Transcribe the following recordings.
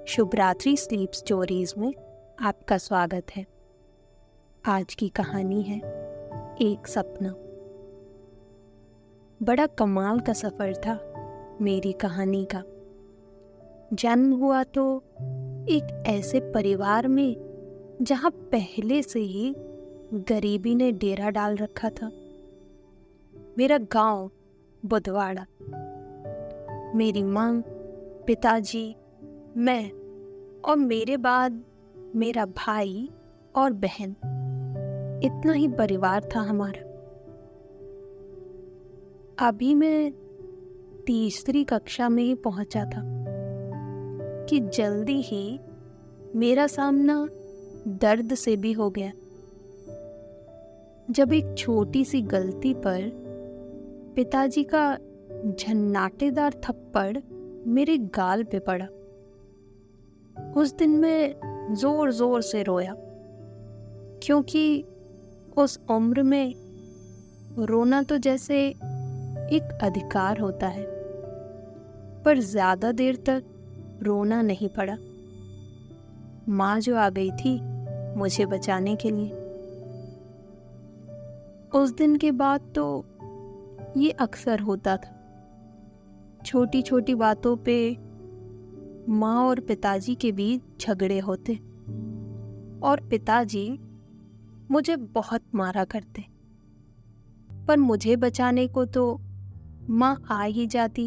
शुभ रात्रि sleep stories में आपका स्वागत है। आज की कहानी है एक सपना। बड़ा कमाल का सफर था मेरी कहानी का। जन्म हुआ तो एक ऐसे परिवार में जहां पहले से ही गरीबी ने डेरा डाल रखा था। मेरा गांव बुधवाड़ा। मेरी माँ, पिताजी, मैं और मेरे बाद मेरा भाई और बहन, इतना ही परिवार था हमारा। अभी मैं तीसरी कक्षा में ही पहुंचा था कि जल्दी ही मेरा सामना दर्द से भी हो गया, जब एक छोटी सी गलती पर पिताजी का झन्नाटेदार थप्पड़ मेरे गाल पे पड़ा। उस दिन मैं जोर जोर से रोया, क्योंकि उस उम्र में रोना तो जैसे एक अधिकार होता है, पर ज्यादा देर तक रोना नहीं पड़ा। माँ जो आ गई थी मुझे बचाने के लिए। उस दिन के बाद तो ये अक्सर होता था। छोटी छोटी बातों पे माँ और पिताजी के बीच झगड़े होते और पिताजी मुझे बहुत मारा करते, पर मुझे बचाने को तो माँ आ ही जाती।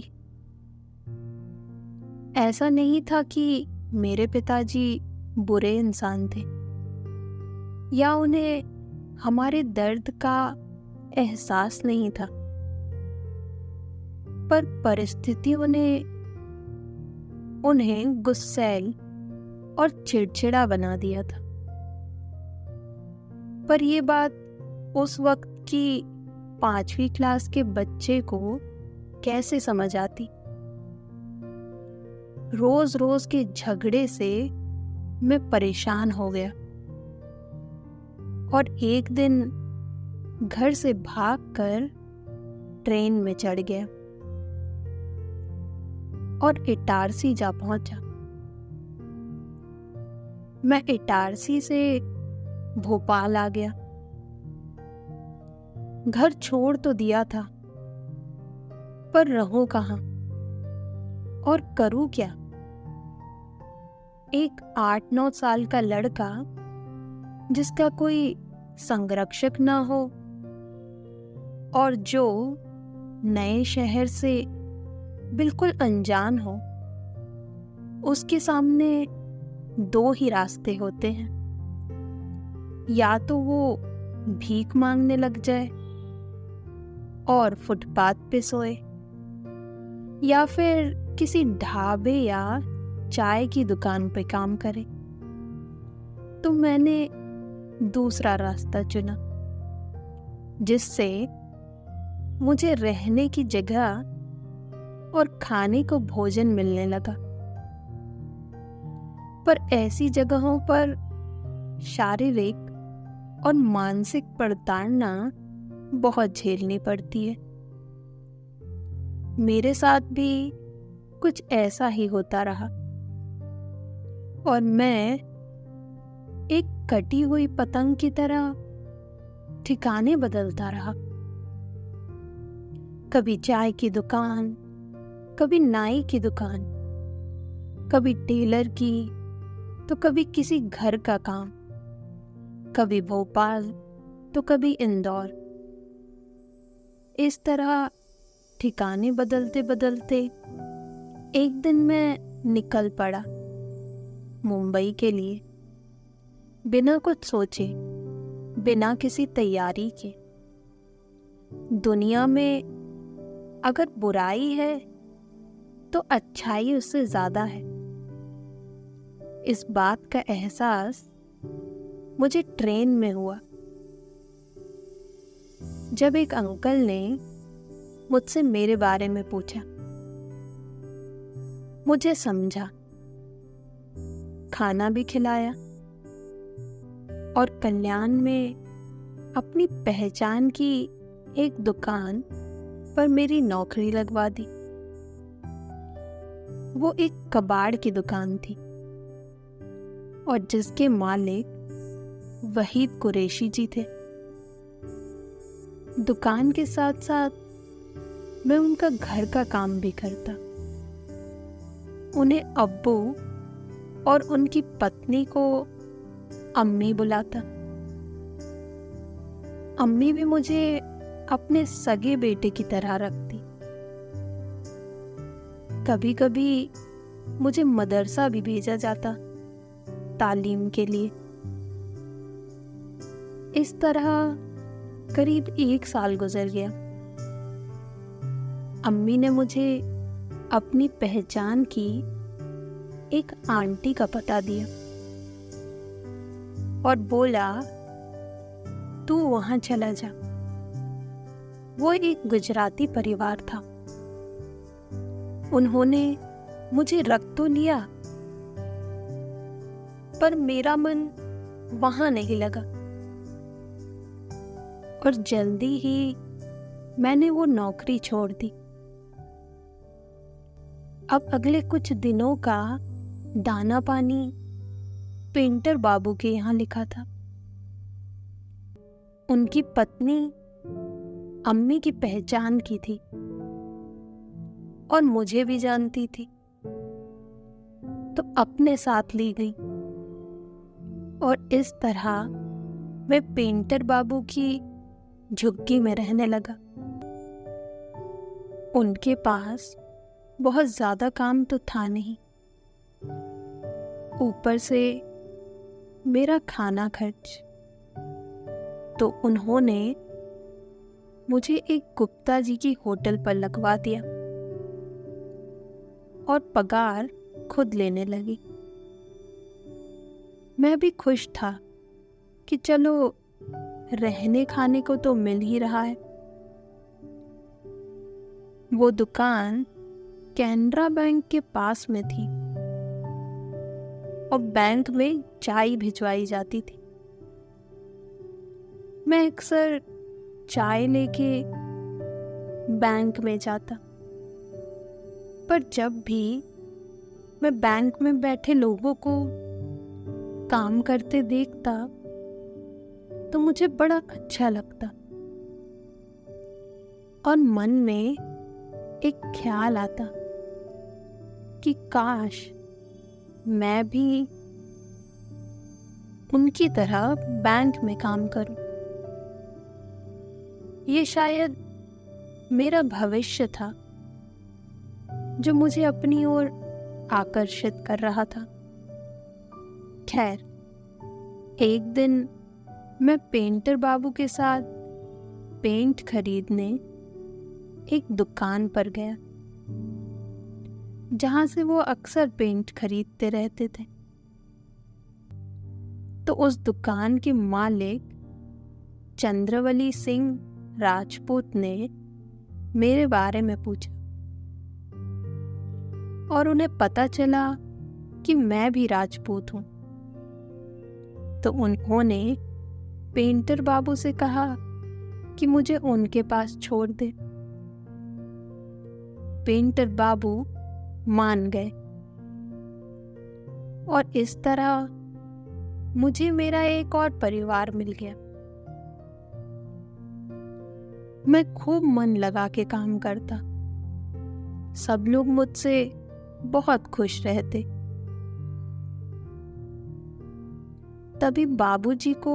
ऐसा नहीं था कि मेरे पिताजी बुरे इंसान थे या उन्हें हमारे दर्द का एहसास नहीं था, पर परिस्थितियों ने उन्हें गुस्सैल और चिड़चिड़ा बना दिया था। पर ये बात उस वक्त की 5वीं क्लास के बच्चे को कैसे समझ आती। रोज रोज के झगड़े से मैं परेशान हो गया और एक दिन घर से भागकर ट्रेन में चढ़ गया और इटारसी जा पहुंचा। मैं इटारसी से भोपाल आ गया। घर छोड़ तो दिया था, पर रहूं कहाँ और करूं क्या। एक 8-9 साल का लड़का जिसका कोई संरक्षक ना हो और जो नए शहर से बिल्कुल अनजान हो, उसके सामने 2 ही रास्ते होते हैं। या तो वो भीख मांगने लग जाए और फुटपाथ पे सोए, या फिर किसी ढाबे या चाय की दुकान पे काम करे। तो मैंने दूसरा रास्ता चुना, जिससे मुझे रहने की जगह और खाने को भोजन मिलने लगा। पर ऐसी जगहों पर शारीरिक और मानसिक प्रताड़ना बहुत झेलनी पड़ती है। मेरे साथ भी कुछ ऐसा ही होता रहा और मैं एक कटी हुई पतंग की तरह ठिकाने बदलता रहा। कभी चाय की दुकान, कभी नाई की दुकान, कभी टेलर की, तो कभी किसी घर का काम, कभी भोपाल तो कभी इंदौर। इस तरह ठिकाने बदलते बदलते एक दिन मैं निकल पड़ा मुंबई के लिए, बिना कुछ सोचे, बिना किसी तैयारी के। दुनिया में अगर बुराई है तो अच्छाई उससे ज्यादा है। इस बात का एहसास मुझे ट्रेन में हुआ, जब एक अंकल ने मुझसे मेरे बारे में पूछा। मुझे समझा, खाना भी खिलाया और कल्याण में अपनी पहचान की एक दुकान पर मेरी नौकरी लगवा दी। वो एक कबाड़ की दुकान थी। और जिसके मालिक वहीद कुरैशी जी थे। दुकान के साथ साथ मैं उनका घर का काम भी करता। उन्हें अब्बू और उनकी पत्नी को अम्मी बुलाता। अम्मी भी मुझे अपने सगे बेटे की तरह रखती। कभी कभी मुझे मदरसा भी भेजा जाता तालीम के लिए। इस तरह करीब 1 साल गुजर गया। अम्मी ने मुझे अपनी पहचान की एक आंटी का पता दिया और बोला, तू वहां चला जा। वो एक गुजराती परिवार था। उन्होंने मुझे रख तो लिया, पर मेरा मन वहां नहीं लगा और जल्दी ही मैंने वो नौकरी छोड़ दी। अब अगले कुछ दिनों का दाना पानी पेंटर बाबू के यहाँ लिखा था। उनकी पत्नी अम्मी की पहचान की थी और मुझे भी जानती थी, तो अपने साथ ली गई और इस तरह मैं पेंटर बाबू की झुग्गी में रहने लगा। उनके पास बहुत ज्यादा काम तो था नहीं, ऊपर से मेरा खाना खर्च, तो उन्होंने मुझे एक गुप्ता जी की होटल पर लगवा दिया और पगार खुद लेने लगी। मैं भी खुश था कि चलो रहने खाने को तो मिल ही रहा है। वो दुकान कैनरा बैंक के पास में थी और बैंक में चाय भिजवाई जाती थी। मैं अक्सर चाय लेके बैंक में जाता, पर जब भी मैं बैंक में बैठे लोगों को काम करते देखता तो मुझे बड़ा अच्छा लगता और मन में एक ख्याल आता कि काश मैं भी उनकी तरह बैंक में काम करूं। ये शायद मेरा भविष्य था जो मुझे अपनी ओर आकर्षित कर रहा था। खैर, एक दिन मैं पेंटर बाबू के साथ पेंट खरीदने एक दुकान पर गया, जहां से वो अक्सर पेंट खरीदते रहते थे। तो उस दुकान के मालिक चंद्रवली सिंह राजपूत ने मेरे बारे में पूछा और उन्हें पता चला कि मैं भी राजपूत हूं, तो उन्होंने पेंटर बाबू से कहा कि मुझे उनके पास छोड़ दे। पेंटर बाबू मान गए और इस तरह मुझे मेरा एक और परिवार मिल गया। मैं खूब मन लगा के काम करता, सब लोग मुझसे बहुत खुश रहते। तभी बाबूजी को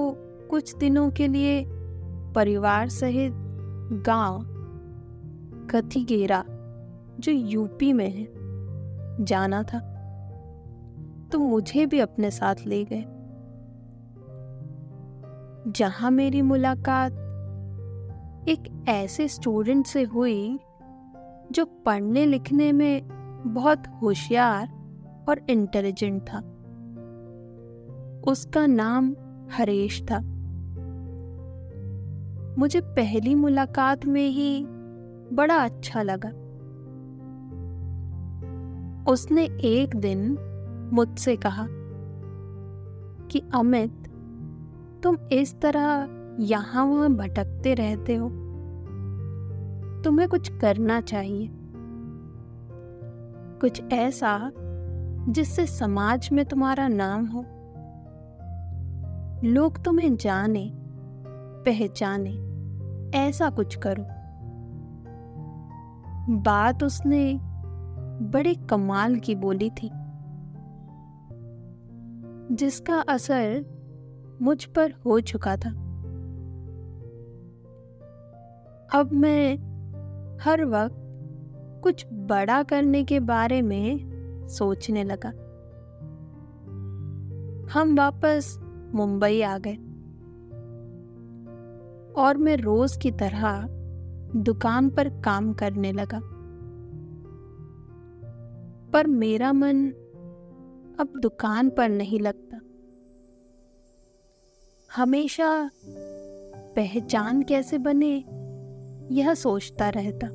कुछ दिनों के लिए परिवार सहित गांव कथीगेरा, जो यूपी में है, जाना था, तो मुझे भी अपने साथ ले गए, जहां मेरी मुलाकात एक ऐसे स्टूडेंट से हुई जो पढ़ने लिखने में बहुत होशियार और इंटेलिजेंट था। उसका नाम हरेश था। मुझे पहली मुलाकात में ही बड़ा अच्छा लगा। उसने एक दिन मुझसे कहा कि अमित, तुम इस तरह यहाँ वहाँ भटकते रहते हो, तुम्हें कुछ करना चाहिए, कुछ ऐसा जिससे समाज में तुम्हारा नाम हो लोग तुम्हें जाने पहचाने, ऐसा कुछ करो। बात उसने बड़े कमाल की बोली थी, जिसका असर मुझ पर हो चुका था। अब मैं हर वक्त कुछ बड़ा करने के बारे में सोचने लगा। हम वापस मुंबई आ गए और मैं रोज की तरह दुकान पर काम करने लगा। पर मेरा मन अब दुकान पर नहीं लगता। हमेशा पहचान कैसे बने, यह सोचता रहता।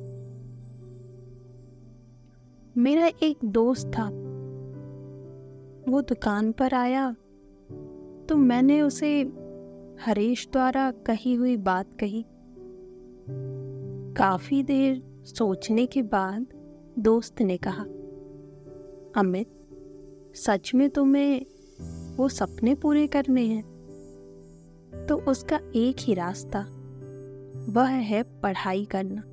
मेरा एक दोस्त था, वो दुकान पर आया तो मैंने उसे हरीश द्वारा कही हुई बात कही। काफी देर सोचने के बाद दोस्त ने कहा, अमित, सच में तुम्हें वो सपने पूरे करने हैं तो उसका एक ही रास्ता, वह है पढ़ाई करना।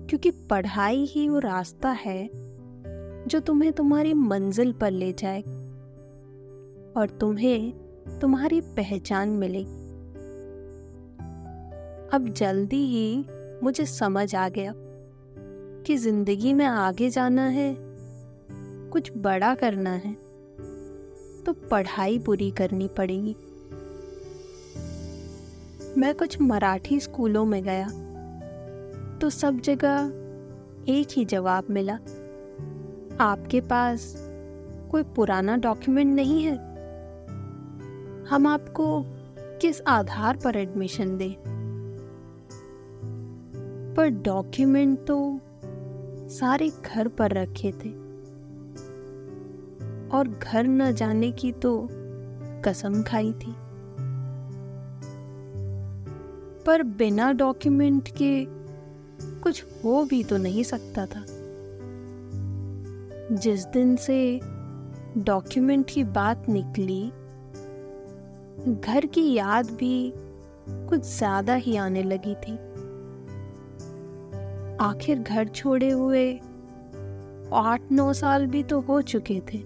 क्योंकि पढ़ाई ही वो रास्ता है जो तुम्हें तुम्हारी मंजिल पर ले जाएगा और तुम्हें तुम्हारी पहचान मिलेगी। अब जल्दी ही मुझे समझ आ गया कि जिंदगी में आगे जाना है, कुछ बड़ा करना है तो पढ़ाई पूरी करनी पड़ेगी। मैं कुछ मराठी स्कूलों में गया तो सब जगह एक ही जवाब मिला, आपके पास कोई पुराना डॉक्यूमेंट नहीं है, हम आपको किस आधार पर एडमिशन दें। पर डॉक्यूमेंट तो सारे घर पर रखे थे और घर न जाने की तो कसम खाई थी। पर बिना डॉक्यूमेंट के कुछ हो भी तो नहीं सकता था। जिस दिन से डॉक्यूमेंट की बात निकली, घर की याद भी कुछ ज्यादा ही आने लगी थी। आखिर घर छोड़े हुए 8-9 साल भी तो हो चुके थे।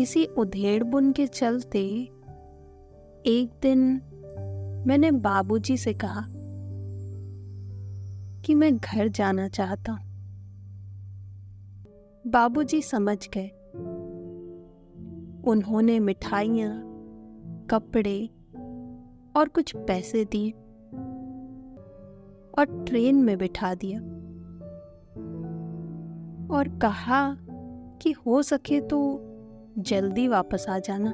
इसी उधेड़-बुन के चलते एक दिन मैंने बाबूजी से कहा कि मैं घर जाना चाहता हूं। बाबूजी समझ गए। उन्होंने मिठाइयाँ, कपड़े और कुछ पैसे दिए और ट्रेन में बिठा दिया और कहा कि हो सके तो जल्दी वापस आ जाना।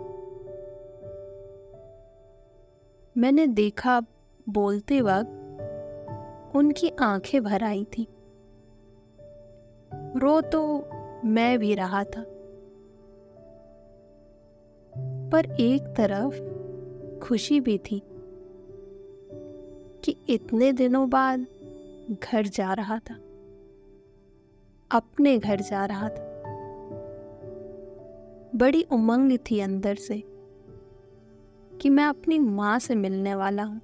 मैंने देखा बोलते वक्त उनकी आंखें भर आई थी। रो तो मैं भी रहा था, पर एक तरफ खुशी भी थी कि इतने दिनों बाद घर जा रहा था, अपने घर जा रहा था। बड़ी उमंग थी अंदर से कि मैं अपनी माँ से मिलने वाला हूँ,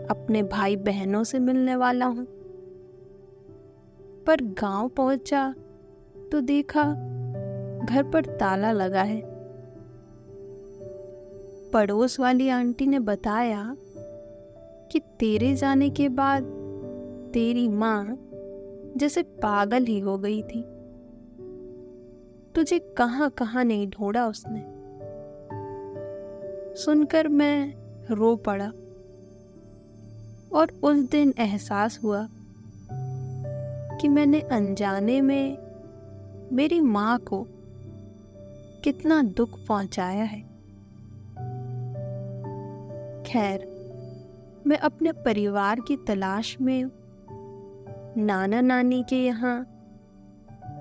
अपने भाई बहनों से मिलने वाला हूँ। पर गांव पहुंचा तो देखा घर पर ताला लगा है। पड़ोस वाली आंटी ने बताया कि तेरे जाने के बाद तेरी माँ जैसे पागल ही हो गई थी, तुझे कहाँ कहाँ नहीं ढूंढा उसने। सुनकर मैं रो पड़ा और उस दिन एहसास हुआ कि मैंने अनजाने में मेरी माँ को कितना दुख पहुंचाया है। खैर, मैं अपने परिवार की तलाश में नाना नानी के यहाँ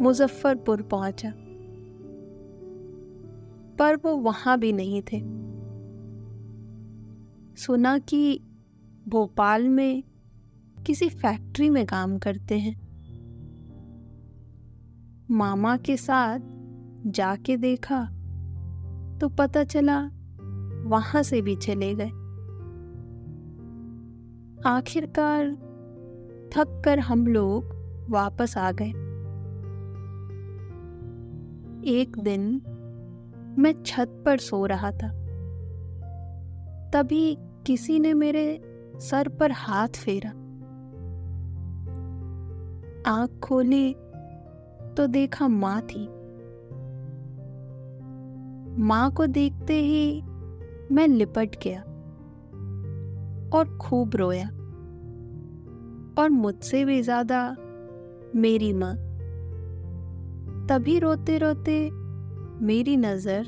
मुजफ्फरपुर पहुंचा, पर वो वहां भी नहीं थे। सुना कि भोपाल में किसी फैक्ट्री में काम करते हैं। मामा के साथ जाके देखा तो पता चला वहां से भी चले गए। आखिरकार थक कर हम लोग वापस आ गए। एक दिन मैं छत पर सो रहा था, तभी किसी ने मेरे सर पर हाथ फेरा। आंख खोली तो देखा माँ थी। माँ को देखते ही मैं लिपट गया और खूब रोया, और मुझसे भी ज्यादा मेरी माँ। तभी रोते रोते मेरी नजर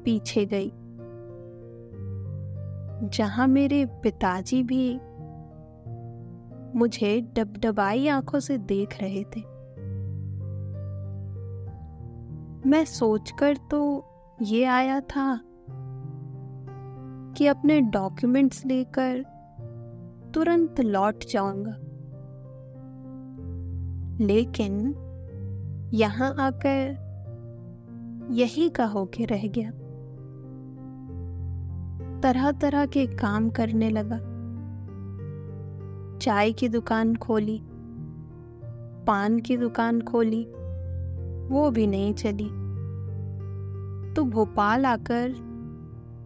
पीछे गई, जहां मेरे पिताजी भी मुझे डबडबाई आंखों से देख रहे थे। मैं सोचकर तो ये आया था कि अपने डॉक्यूमेंट्स लेकर तुरंत लौट जाऊंगा, लेकिन यहां आकर यही का होके रह गया। तरह तरह के काम करने लगा। चाय की दुकान खोली, पान की दुकान खोली, वो भी नहीं चली। तो भोपाल आकर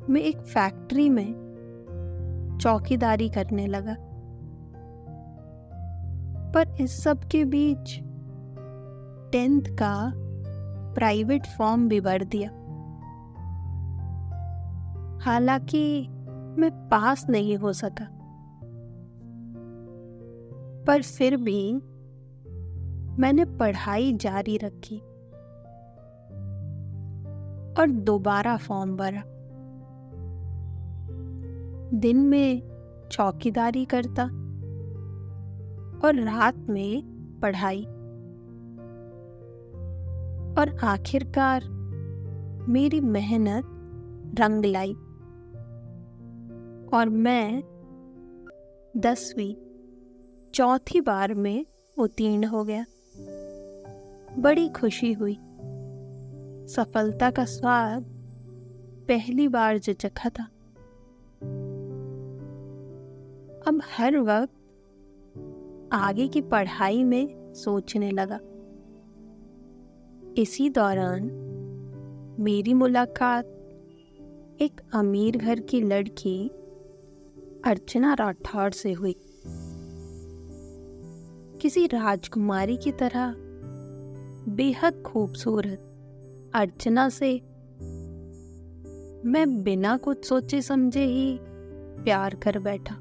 मैं एक फैक्ट्री में चौकीदारी करने लगा। पर इस सब के बीच 10th का प्राइवेट फॉर्म भी भर दिया। हालांकि मैं पास नहीं हो सका, पर फिर भी मैंने पढ़ाई जारी रखी और दोबारा फॉर्म भरा। दिन में चौकीदारी करता और रात में पढ़ाई, और आखिरकार मेरी मेहनत रंग लाई और मैं 10वीं चौथी बार में उत्तीर्ण हो गया। बड़ी खुशी हुई। सफलता का स्वाद पहली बार जो चखा था। अब हर वक्त आगे की पढ़ाई में सोचने लगा। इसी दौरान मेरी मुलाकात एक अमीर घर की लड़की अर्चना राठौड़ से हुई। किसी राजकुमारी की तरह बेहद खूबसूरत अर्चना से मैं बिना कुछ सोचे समझे ही प्यार कर बैठा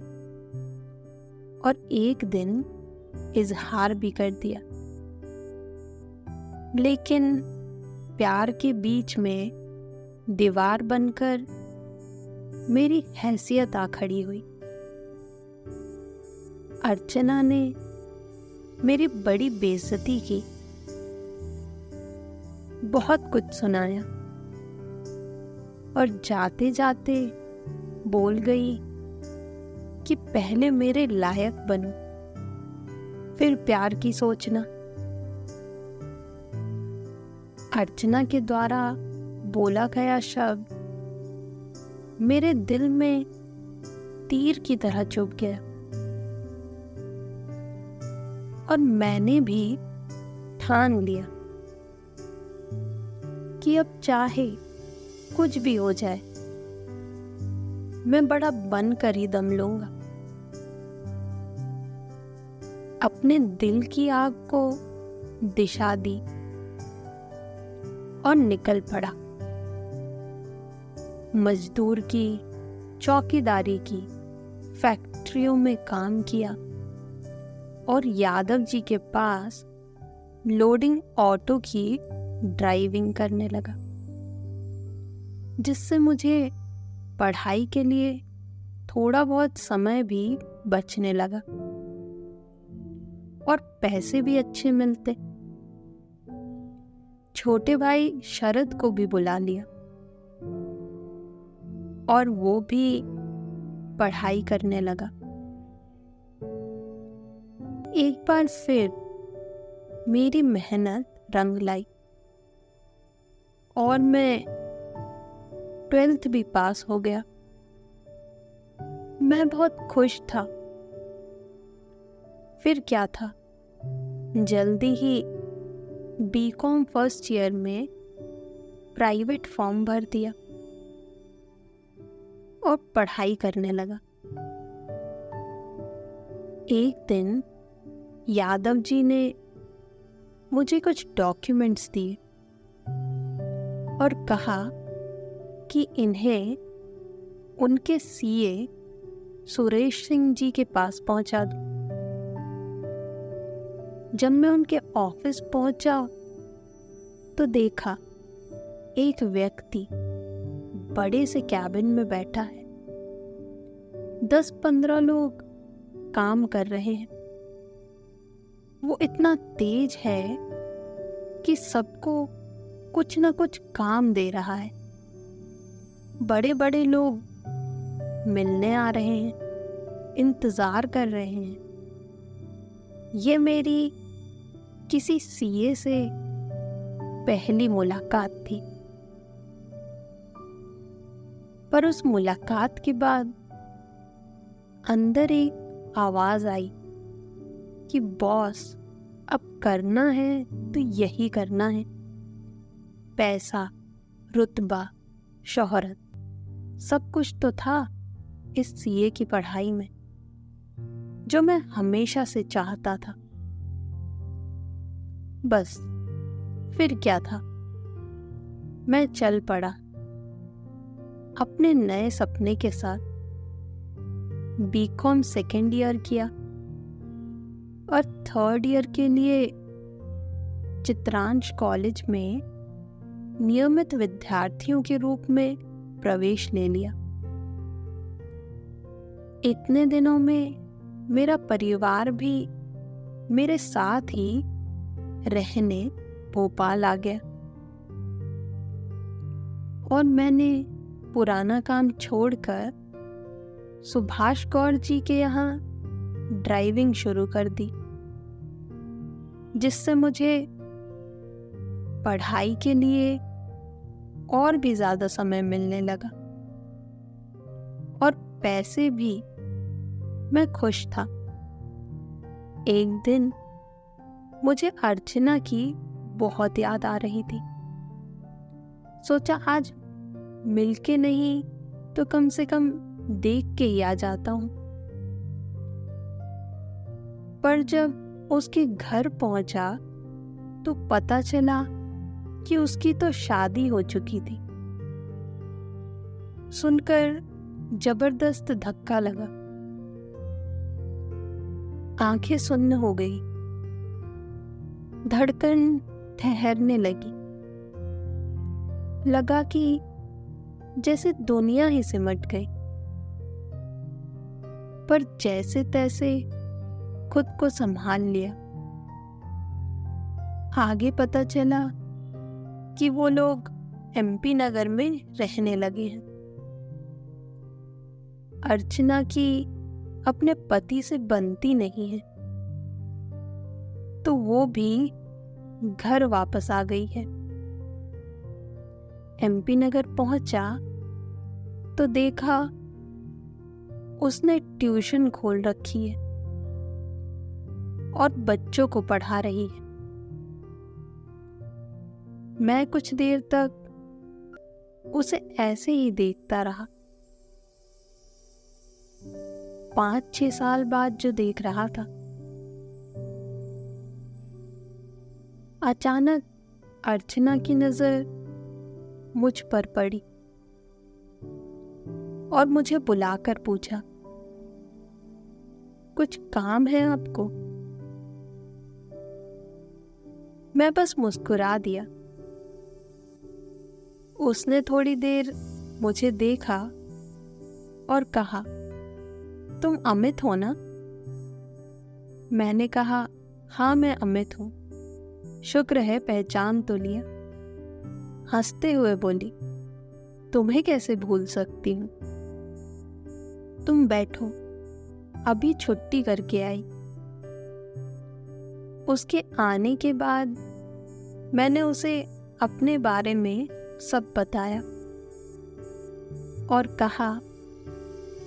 और एक दिन इजहार भी कर दिया। लेकिन प्यार के बीच में दीवार बनकर मेरी हैसियत आ खड़ी हुई। अर्चना ने मेरी बड़ी बेइज्जती की, बहुत कुछ सुनाया और जाते जाते बोल गई कि पहले मेरे लायक बनो, फिर प्यार की सोचना। अर्चना के द्वारा बोला गया शब्द मेरे दिल में तीर की तरह चुभ गया और मैंने भी ठान लिया कि अब चाहे कुछ भी हो जाए, मैं बड़ा बनकर ही दम लूंगा। अपने दिल की आग को दिशा दी और निकल पड़ा। मजदूर की, चौकीदारी की, फैक्ट्रियों में काम किया और यादव जी के पास लोडिंग ऑटो की ड्राइविंग करने लगा, जिससे मुझे पढ़ाई के लिए थोड़ा बहुत समय भी बचने लगा और पैसे भी अच्छे मिलते। छोटे भाई शरद को भी बुला लिया और वो भी पढ़ाई करने लगा। एक बार फिर मेरी मेहनत रंग लाई और मैं 12th भी पास हो गया। मैं बहुत खुश था। फिर क्या था, जल्दी ही बीकॉम फर्स्ट ईयर में प्राइवेट फॉर्म भर दिया और पढ़ाई करने लगा। एक दिन यादव जी ने मुझे कुछ डॉक्यूमेंट्स दिए और कहा कि इन्हें उनके सीए सुरेश सिंह जी के पास पहुंचा दो। जब मैं उनके ऑफिस पहुंचा तो देखा एक व्यक्ति बड़े से कैबिन में बैठा है। 10-15 लोग काम कर रहे हैं। वो इतना तेज है कि सबको कुछ ना कुछ काम दे रहा है। बड़े बड़े लोग मिलने आ रहे हैं, इंतजार कर रहे हैं। ये मेरी किसी सीए से पहली मुलाकात थी। पर उस मुलाकात के बाद अंदर एक आवाज आई कि बॉस, अब करना है तो यही करना है। पैसा, रुतबा, शोहरत, सब कुछ तो था इस सीए की पढ़ाई में, जो मैं हमेशा से चाहता था। बस फिर क्या था, मैं चल पड़ा अपने नए सपने के साथ। बीकॉम सेकेंड ईयर किया और थर्ड ईयर के लिए चित्रांश कॉलेज में नियमित विद्यार्थियों के रूप में प्रवेश ले लिया। इतने दिनों में मेरा परिवार भी मेरे साथ ही रहने भोपाल आ गया और मैंने पुराना काम छोड़कर सुभाष कौर जी के यहाँ ड्राइविंग शुरू कर दी, जिससे मुझे पढ़ाई के लिए और भी ज्यादा समय मिलने लगा और पैसे भी। मैं खुश था। एक दिन मुझे अर्चना की बहुत याद आ रही थी। सोचा आज मिलके नहीं तो कम से कम देख के ही आ जाता हूं। पर जब उसके घर पहुंचा तो पता चला कि उसकी तो शादी हो चुकी थी। सुनकर जबरदस्त धक्का लगा। आंखें सुन्न हो गई, धड़कन ठहरने लगी। लगा कि जैसे दुनिया ही सिमट गई। पर जैसे तैसे खुद को संभाल लिया। आगे पता चला कि वो लोग एमपी नगर में रहने लगे हैं। अर्चना की अपने पति से बनती नहीं है, तो वो भी घर वापस आ गई है। एमपी नगर पहुंचा तो देखा उसने ट्यूशन खोल रखी है और बच्चों को पढ़ा रही है। मैं कुछ देर तक उसे ऐसे ही देखता रहा। 5-6 साल बाद जो देख रहा था, अचानक अर्चना की नजर मुझ पर पड़ी और मुझे बुलाकर पूछा, कुछ काम है आपको? मैं बस मुस्कुरा दिया। उसने थोड़ी देर मुझे देखा और कहा, तुम अमित हो ना? मैंने कहा, हाँ मैं अमित हूं। शुक्र है पहचान तो लिया। हंसते हुए बोली, तुम्हें कैसे भूल सकती हूँ। तुम बैठो, अभी छुट्टी करके आई। उसके आने के बाद मैंने उसे अपने बारे में सब बताया। और कहा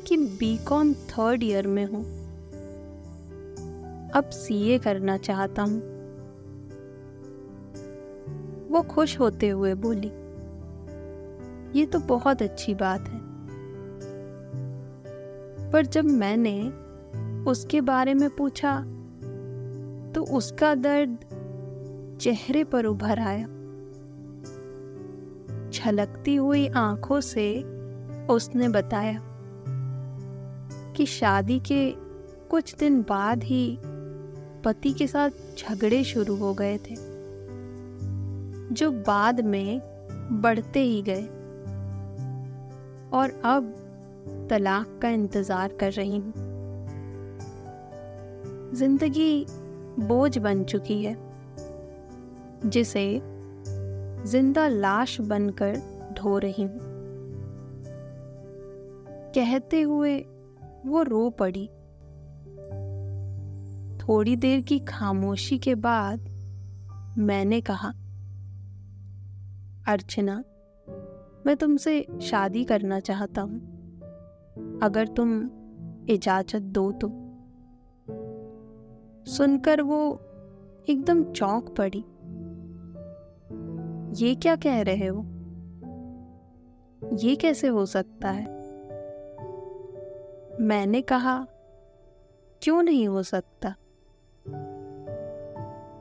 कि बीकॉम 3rd ईयर में हूं, अब सीए करना चाहता हूं। वो खुश होते हुए बोली, ये तो बहुत अच्छी बात है। पर जब मैंने उसके बारे में पूछा तो उसका दर्द चेहरे पर उभर आया। छलकती हुई आंखों से उसने बताया कि शादी के कुछ दिन बाद ही पति के साथ झगड़े शुरू हो गए थे, जो बाद में बढ़ते ही गए, और अब तलाक का इंतजार कर रही हूं। जिंदगी बोझ बन चुकी है, जिसे जिंदा लाश बनकर ढो रही हूं। कहते हुए वो रो पड़ी। थोड़ी देर की खामोशी के बाद मैंने कहा, अर्चना, मैं तुमसे शादी करना चाहता हूं, अगर तुम इजाजत दो तो। सुनकर वो एकदम चौंक पड़ी। ये क्या कह रहे हो? ये कैसे हो सकता है? मैंने कहा, क्यों नहीं हो सकता?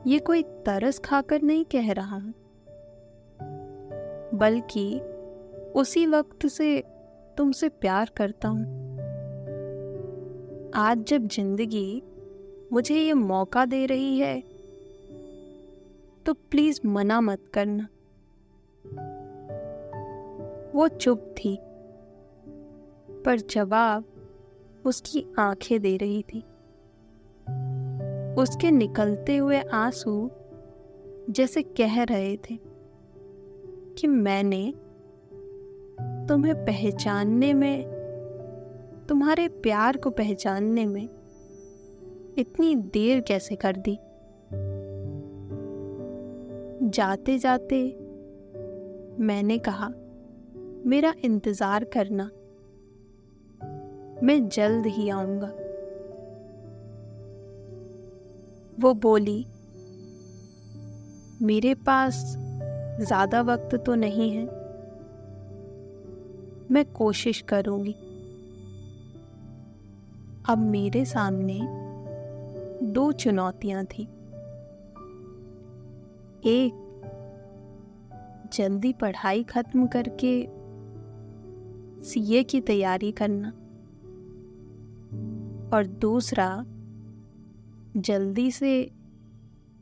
ये कोई तरस खाकर नहीं कह रहा हूं, बल्कि उसी वक्त से तुमसे प्यार करता हूं। आज जब जिंदगी मुझे ये मौका दे रही है तो प्लीज मना मत करना। वो चुप थी, पर जवाब उसकी आंखें दे रही थी। उसके निकलते हुए आंसू जैसे कह रहे थे कि मैंने तुम्हें पहचानने में, तुम्हारे प्यार को पहचानने में इतनी देर कैसे कर दी। जाते जाते मैंने कहा, मेरा इंतजार करना, मैं जल्द ही आऊंगा। वो बोली, मेरे पास ज्यादा वक्त तो नहीं है, मैं कोशिश करूंगी। अब मेरे सामने 2 चुनौतियां थी। एक, जल्दी पढ़ाई खत्म करके सीए की तैयारी करना, और दूसरा, जल्दी से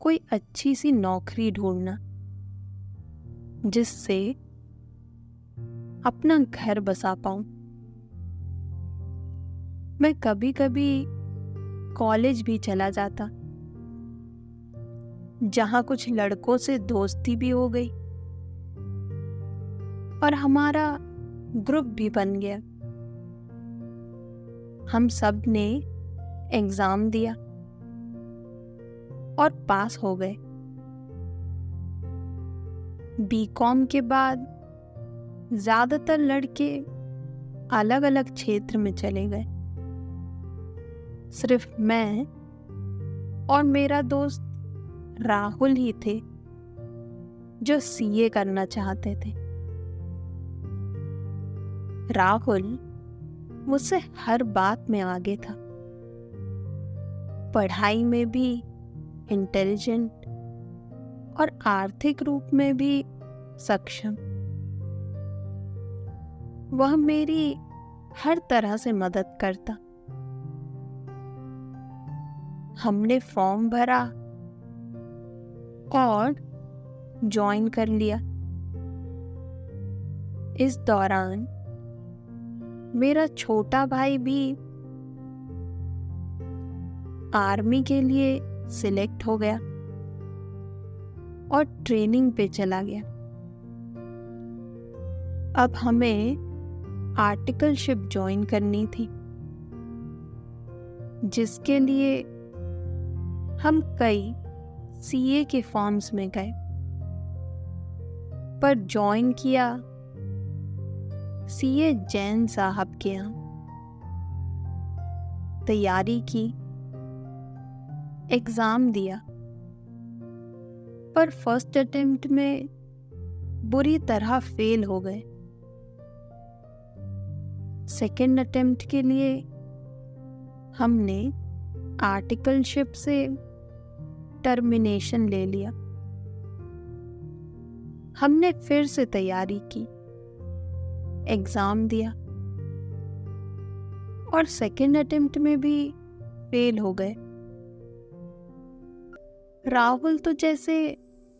कोई अच्छी सी नौकरी ढूंढना जिससे अपना घर बसा पाऊं। मैं कभी कभी कॉलेज भी चला जाता, जहां कुछ लड़कों से दोस्ती भी हो गई और हमारा ग्रुप भी बन गया। हम सब ने एग्जाम दिया और पास हो गए। बीकॉम के बाद ज्यादातर लड़के अलग अलग क्षेत्र में चले गए। सिर्फ मैं और मेरा दोस्त राहुल ही थे जो सीए करना चाहते थे। राहुल मुझसे हर बात में आगे था, पढ़ाई में भी इंटेलिजेंट और आर्थिक रूप में भी सक्षम। वह मेरी हर तरह से मदद करता। हमने फॉर्म भरा और ज्वाइन कर लिया। इस दौरान मेरा छोटा भाई भी आर्मी के लिए सिलेक्ट हो गया और ट्रेनिंग पे चला गया। अब हमें आर्टिकलशिप ज्वाइन करनी थी, जिसके लिए हम कई सीए के फॉर्म्स में गए, पर ज्वाइन किया सीए जैन साहब के यहाँ तैयारी की, एग्जाम दिया, पर फर्स्ट अटेम्प्ट में बुरी तरह फेल हो गए। सेकेंड अटेम्प्ट के लिए हमने आर्टिकलशिप से टर्मिनेशन ले लिया। हमने फिर से तैयारी की, एग्जाम दिया और सेकेंड अटेम्प्ट में भी फेल हो गए। राहुल तो जैसे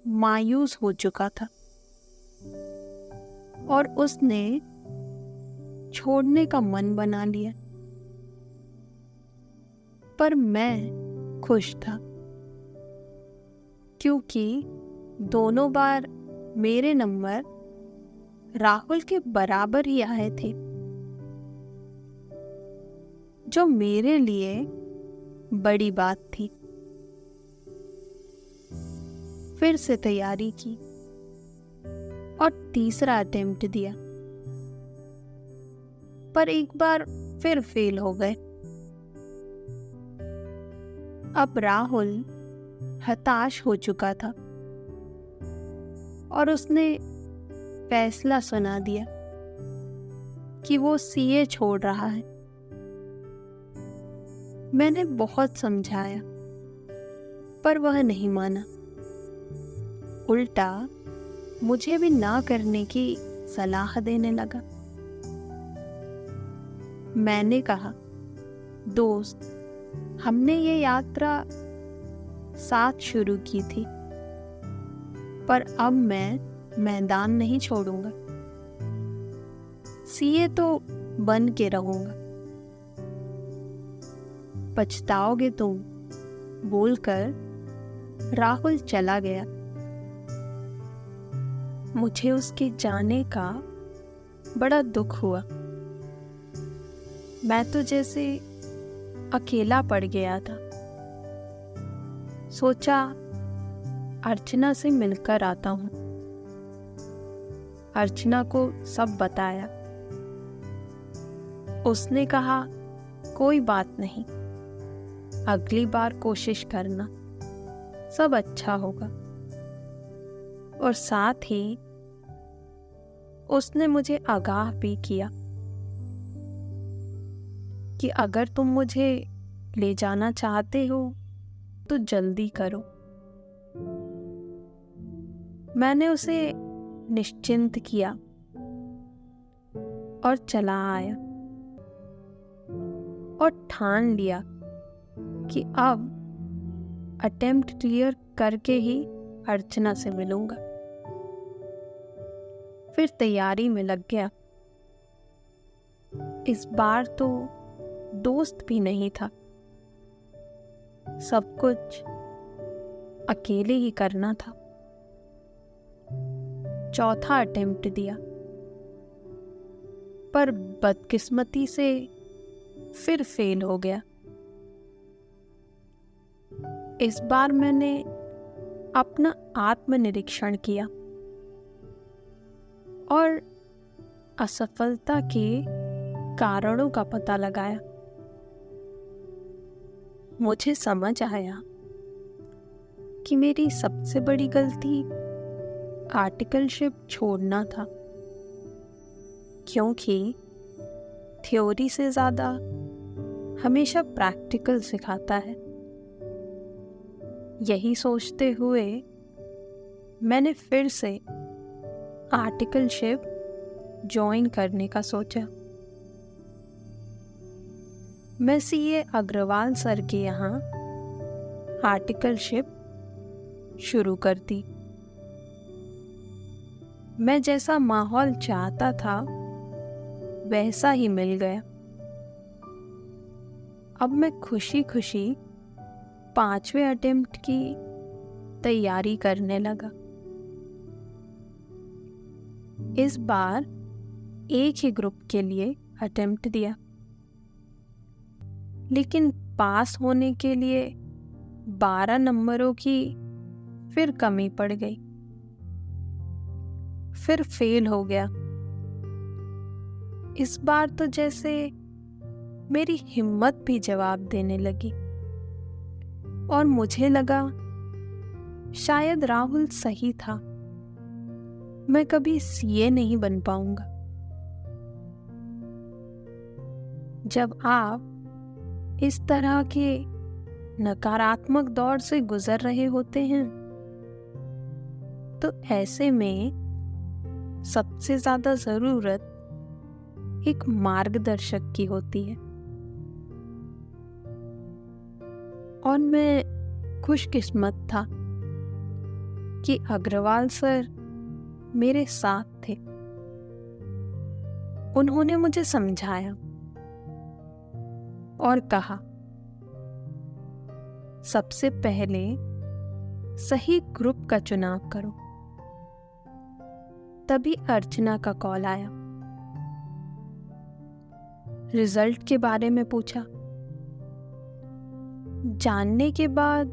मायूस हो चुका था और उसने छोड़ने का मन बना लिया, पर मैं खुश था क्योंकि दोनों बार मेरे नंबर राहुल के बराबर ही आए थे, जो मेरे लिए बड़ी बात थी। फिर से तैयारी की और तीसरा अटेम्प्ट दिया, पर एक बार फिर फेल हो गए। अब राहुल हताश हो चुका था और उसने फैसला सुना दिया कि वो सीए छोड़ रहा है। मैंने बहुत समझाया, पर वह नहीं माना। उल्टा मुझे भी ना करने की सलाह देने लगा। मैंने कहा, दोस्त, हमने ये यात्रा साथ शुरू की थी, पर अब मैं मैदान नहीं छोड़ूंगा। सीए तो बन के रहूंगा। पछताओगे तुम, बोलकर राहुल चला गया। मुझे उसके जाने का बड़ा दुख हुआ। मैं तो जैसे अकेला पड़ गया था। सोचा अर्चना से मिलकर आता हूं। अर्चना को सब बताया। उसने कहा, कोई बात नहीं, अगली बार कोशिश करना, सब अच्छा होगा। और साथ ही उसने मुझे आगाह भी किया कि अगर तुम मुझे ले जाना चाहते हो तो जल्दी करो। मैंने उसे निश्चिंत किया और चला आया और ठान लिया कि अब अटेम्प्ट क्लियर करके ही अर्चना से मिलूंगा। फिर तैयारी में लग गया। इस बार तो दोस्त भी नहीं था, सब कुछ अकेले ही करना था। चौथा अटेम्प्ट दिया, पर बदकिस्मती से फिर फेल हो गया। इस बार मैंने अपना आत्मनिरीक्षण किया और असफलता के कारणों का पता लगाया। मुझे समझ आया कि मेरी सबसे बड़ी गलती आर्टिकलशिप छोड़ना था, क्योंकि थ्योरी से ज़्यादा हमेशा प्रैक्टिकल सिखाता है। यही सोचते हुए मैंने फिर से आर्टिकलशिप ज्वाइन करने का सोचा। मैं सीए अग्रवाल सर के यहाँ आर्टिकलशिप शुरू कर दी। मैं जैसा माहौल चाहता था वैसा ही मिल गया। अब मैं खुशी खुशी 5वें अटेम्प्ट की तैयारी करने लगा। इस बार एक ही ग्रुप के लिए अटेम्प्ट दिया, लेकिन पास होने के लिए 12 नंबरों की फिर कमी पड़ गई। फिर फेल हो गया। इस बार तो जैसे मेरी हिम्मत भी जवाब देने लगी और मुझे लगा शायद राहुल सही था, मैं कभी सीए नहीं बन पाऊंगा। जब आप इस तरह के नकारात्मक दौर से गुजर रहे होते हैं तो ऐसे में सबसे ज्यादा जरूरत एक मार्गदर्शक की होती है। और मैं खुशकिस्मत था कि अग्रवाल सर मेरे साथ थे। उन्होंने मुझे समझाया और कहा, सबसे पहले सही ग्रुप का चुनाव करो। तभी अर्चना का कॉल आया। रिजल्ट के बारे में पूछा। जानने के बाद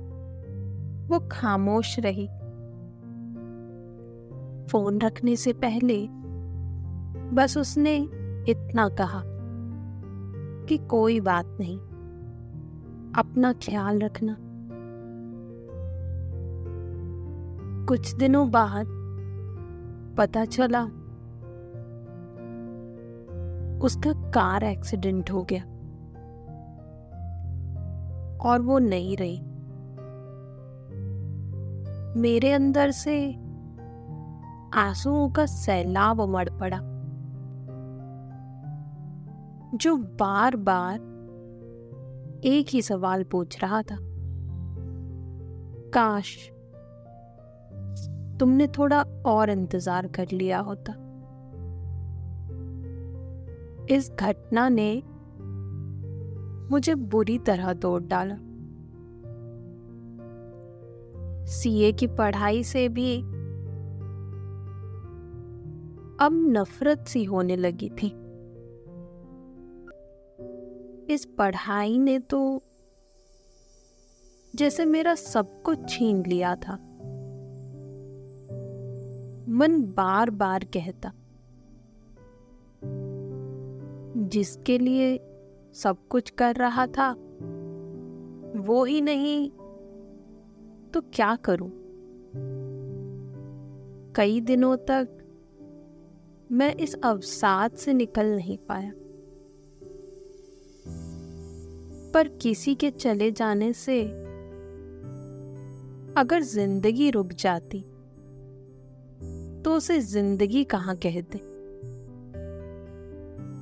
वो खामोश रही। फोन रखने से पहले बस उसने इतना कहा कि कोई बात नहीं, अपना ख्याल रखना। कुछ दिनों बाद पता चला उसका कार एक्सीडेंट हो गया और वो नहीं रही। मेरे अंदर से आंसुओं का सैलाब उमड़ पड़ा, जो बार बार एक ही सवाल पूछ रहा था, काश तुमने थोड़ा और इंतजार कर लिया होता। इस घटना ने मुझे बुरी तरह तोड़ डाला। सीए की पढ़ाई से भी अब नफरत सी होने लगी थी। इस पढ़ाई ने तो जैसे मेरा सब कुछ छीन लिया था। मन बार बार कहता, जिसके लिए सब कुछ कर रहा था वो ही नहीं तो क्या करूं। कई दिनों तक मैं इस अवसाद से निकल नहीं पाया, पर किसी के चले जाने से अगर जिंदगी रुक जाती तो उसे जिंदगी कहाँ कहते।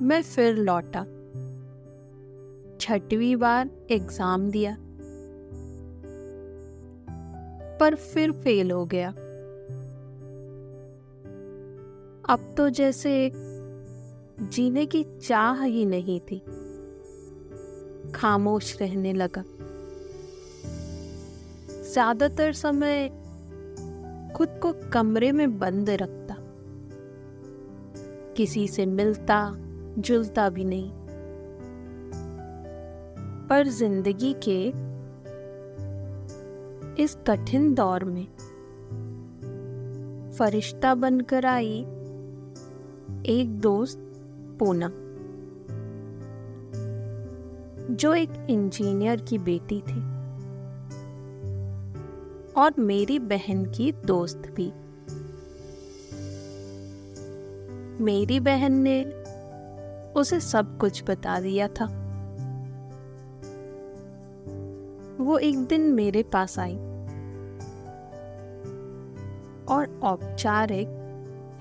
मैं फिर लौटा, 6वीं बार एग्जाम दिया, पर फिर फेल हो गया। अब तो जैसे जीने की चाह ही नहीं थी, खामोश रहने लगा। ज्यादातर समय खुद को कमरे में बंद रखता, किसी से मिलता जुलता भी नहीं। पर जिंदगी के इस कठिन दौर में फरिश्ता बनकर आई एक दोस्त पूनम, जो एक इंजीनियर की बेटी थी और मेरी बहन की दोस्त भी। मेरी बहन ने उसे सब कुछ बता दिया था। वो एक दिन मेरे पास आई और औपचारिक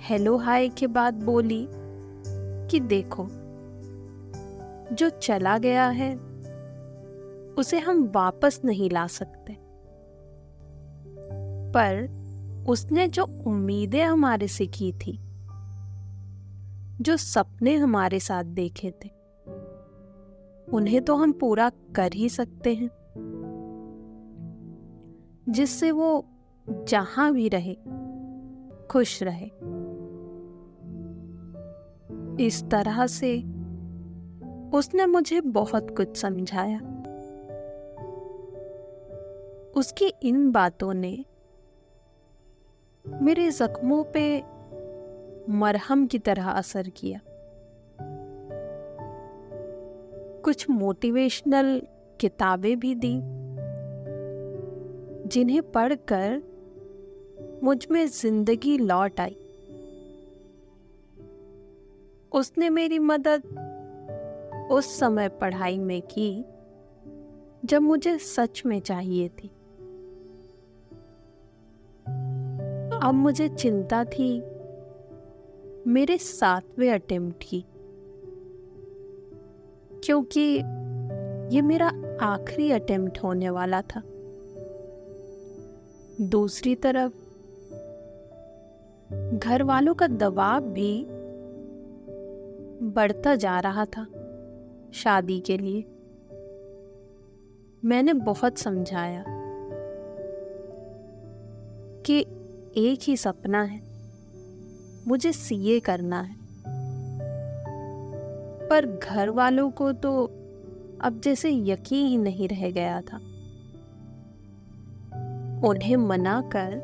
हेलो हाय के बाद बोली कि देखो, जो चला गया है उसे हम वापस नहीं ला सकते, पर उसने जो उम्मीदें हमारे से की थी, जो सपने हमारे साथ देखे थे, उन्हें तो हम पूरा कर ही सकते हैं, जिससे वो जहां भी रहे खुश रहे। इस तरह से उसने मुझे बहुत कुछ समझाया। उसकी इन बातों ने मेरे जख्मों पे मरहम की तरह असर किया। कुछ मोटिवेशनल किताबें भी दी, जिन्हें पढ़कर मुझ में जिंदगी लौट आई। उसने मेरी मदद उस समय पढ़ाई में की जब मुझे सच में चाहिए थी। अब मुझे चिंता थी मेरे 7वें अटेम्प्ट की, क्योंकि ये मेरा आखिरी अटेम्प्ट होने वाला था। दूसरी तरफ घर वालों का दबाव भी बढ़ता जा रहा था शादी के लिए। मैंने बहुत समझाया कि एक ही सपना है, मुझे सीए करना है, पर घर वालों को तो अब जैसे यकीन ही नहीं रह गया था। उन्हें मना कर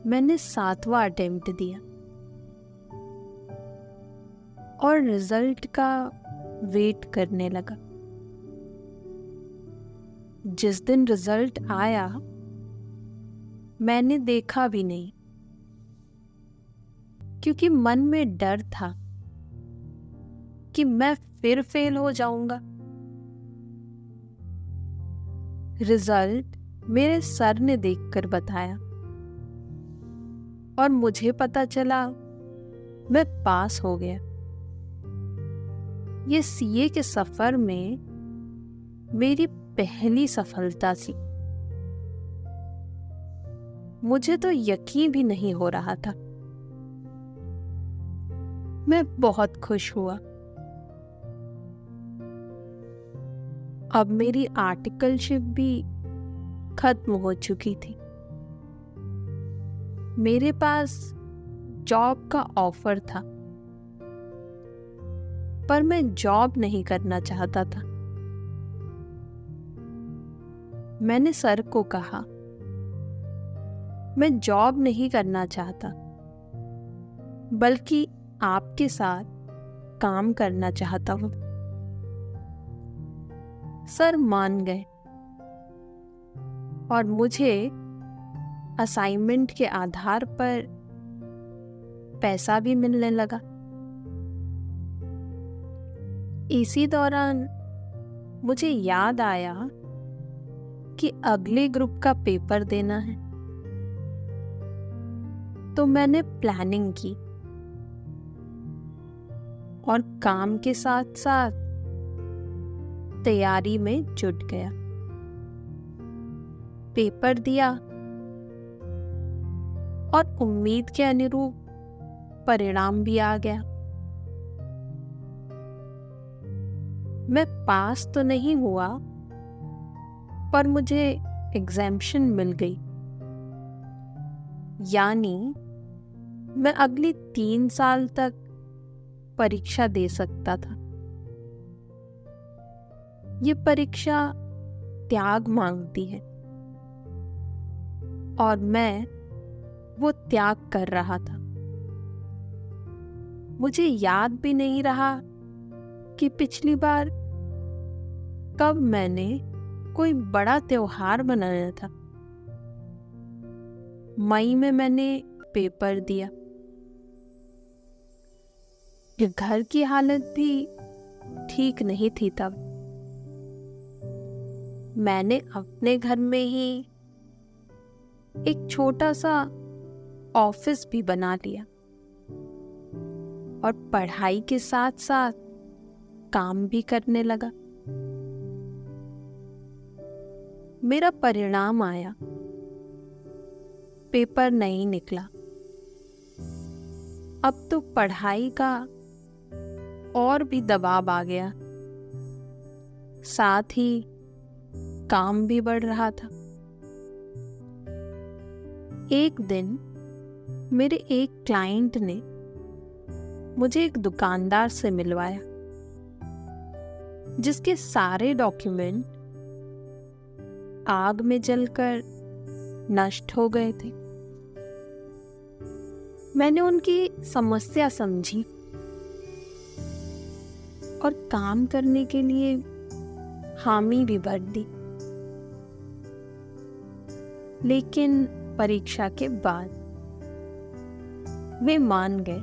मैंने 7वां अटेम्प्ट दिया और रिजल्ट का वेट करने लगा। जिस दिन रिजल्ट आया मैंने देखा भी नहीं, क्योंकि मन में डर था कि मैं फिर फेल हो जाऊंगा। रिजल्ट मेरे सर ने देखकर बताया और मुझे पता चला मैं पास हो गया। ये सीए के सफर में मेरी पहली सफलता थी। मुझे तो यकीन भी नहीं हो रहा था। मैं बहुत खुश हुआ। अब मेरी आर्टिकलशिप भी खत्म हो चुकी थी। मेरे पास जॉब का ऑफर था, पर मैं जॉब नहीं करना चाहता था। मैंने सर को कहा, मैं जॉब नहीं करना चाहता, बल्कि आपके साथ काम करना चाहता हूं। सर मान गए और मुझे असाइनमेंट के आधार पर पैसा भी मिलने लगा। इसी दौरान मुझे याद आया कि अगले ग्रुप का पेपर देना है, तो मैंने प्लानिंग की और काम के साथ साथ तैयारी में जुट गया। पेपर दिया और उम्मीद के अनुरूप परिणाम भी आ गया। मैं पास तो नहीं हुआ, पर मुझे एग्जाम्शन मिल गई, यानी मैं अगली 3 साल तक परीक्षा दे सकता था। ये परीक्षा त्याग मांगती है और मैं वो त्याग कर रहा था। मुझे याद भी नहीं रहा कि पिछली बार कब मैंने कोई बड़ा त्योहार मनाया था। मई में मैंने पेपर दिया। घर की हालत भी ठीक नहीं थी तब। मैंने अपने घर में ही एक छोटा सा ऑफिस भी बना लिया और पढ़ाई के साथ साथ काम भी करने लगा। मेरा परिणाम आया, पेपर नहीं निकला। अब तो पढ़ाई का और भी दबाव आ गया, साथ ही काम भी बढ़ रहा था। एक दिन मेरे एक क्लाइंट ने मुझे एक दुकानदार से मिलवाया, जिसके सारे डॉक्यूमेंट आग में जलकर नष्ट हो गए थे। मैंने उनकी समस्या समझी और काम करने के लिए हामी भी भर दी। लेकिन परीक्षा के बाद वे मान गए।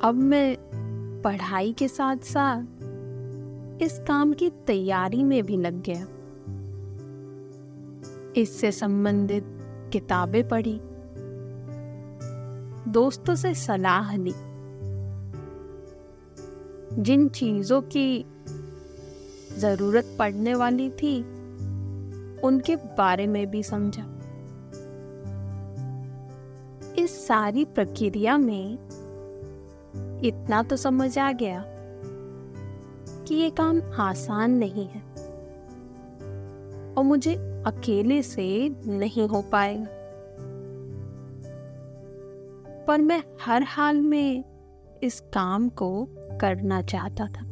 अब मैं पढ़ाई के साथ साथ इस काम की तैयारी में भी लग गया। इससे संबंधित किताबें पढ़ी, दोस्तों से सलाह ली, जिन चीजों की जरूरत पड़ने वाली थी उनके बारे में भी समझा। इस सारी प्रक्रिया में इतना तो समझ आ गया कि ये काम आसान नहीं है और मुझे अकेले से नहीं हो पाएगा। पर मैं हर हाल में इस काम को करना चाहता था।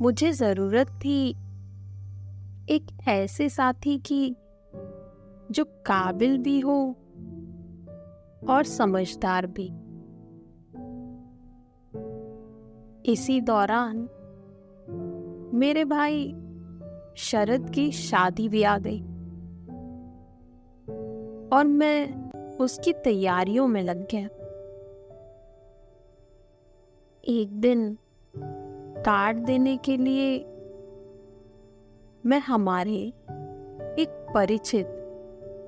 मुझे जरूरत थी एक ऐसे साथी की जो काबिल भी हो और समझदार भी। इसी दौरान मेरे भाई शरद की शादी भी आ गई और मैं उसकी तैयारियों में लग गया। एक दिन कार्ड देने के लिए मैं हमारे एक परिचित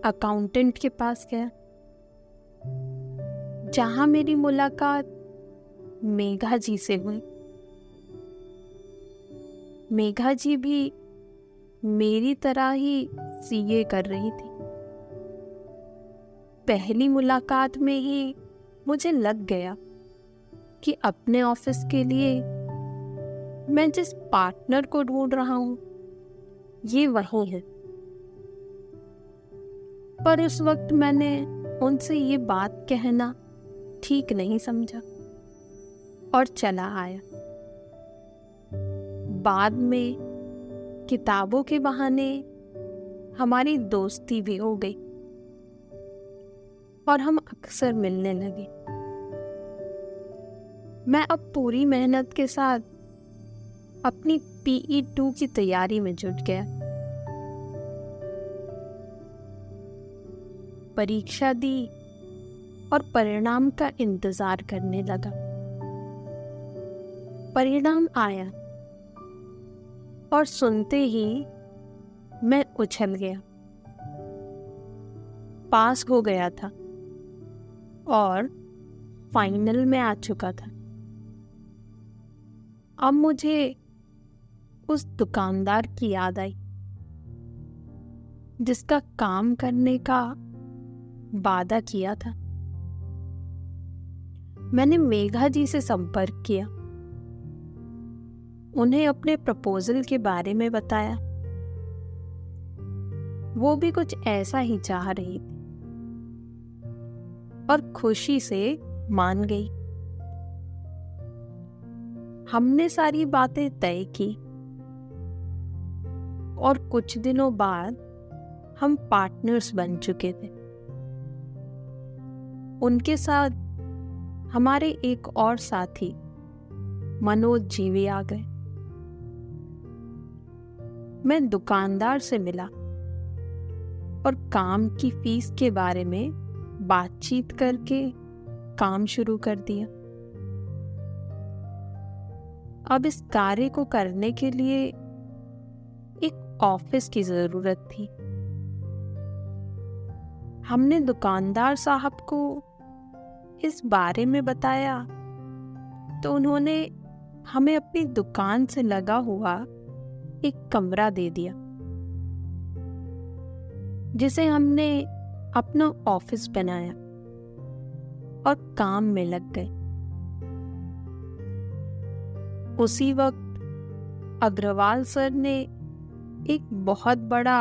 अकाउंटेंट के पास गया, जहां मेरी मुलाकात मेघा जी से हुई। मेघा जी भी मेरी तरह ही सीए कर रही थी। पहली मुलाकात में ही मुझे लग गया कि अपने ऑफिस के लिए मैं जिस पार्टनर को ढूंढ रहा हूं ये वही है। पर उस वक्त मैंने उनसे ये बात कहना ठीक नहीं समझा और चला आया। बाद में किताबों के बहाने हमारी दोस्ती भी हो गई और हम अक्सर मिलने लगे। मैं अब पूरी मेहनत के साथ अपनी PE2 की तैयारी में जुट गया। परीक्षा दी और परिणाम का इंतजार करने लगा। परिणाम आया और सुनते ही मैं उछल गया। पास हो गया था और फाइनल में आ चुका था। अब मुझे उस दुकानदार की याद आई जिसका काम करने का वादा किया था। मैंने मेघा जी से संपर्क किया, उन्हें अपने प्रपोजल के बारे में बताया। वो भी कुछ ऐसा ही चाह रही थी और खुशी से मान गई। हमने सारी बातें तय की और कुछ दिनों बाद हम पार्टनर्स बन चुके थे। उनके साथ हमारे एक और साथी मनोज जी भी आ गए। मैं दुकानदार से मिला और काम की फीस के बारे में बातचीत करके काम शुरू कर दिया। अब इस कार्य को करने के लिए एक ऑफिस की जरूरत थी। हमने दुकानदार साहब को इस बारे में बताया तो उन्होंने हमें अपनी दुकान से लगा हुआ एक कमरा दे दिया, जिसे हमने अपना ऑफिस बनाया और काम में लग गए। उसी वक्त अग्रवाल सर ने एक बहुत बड़ा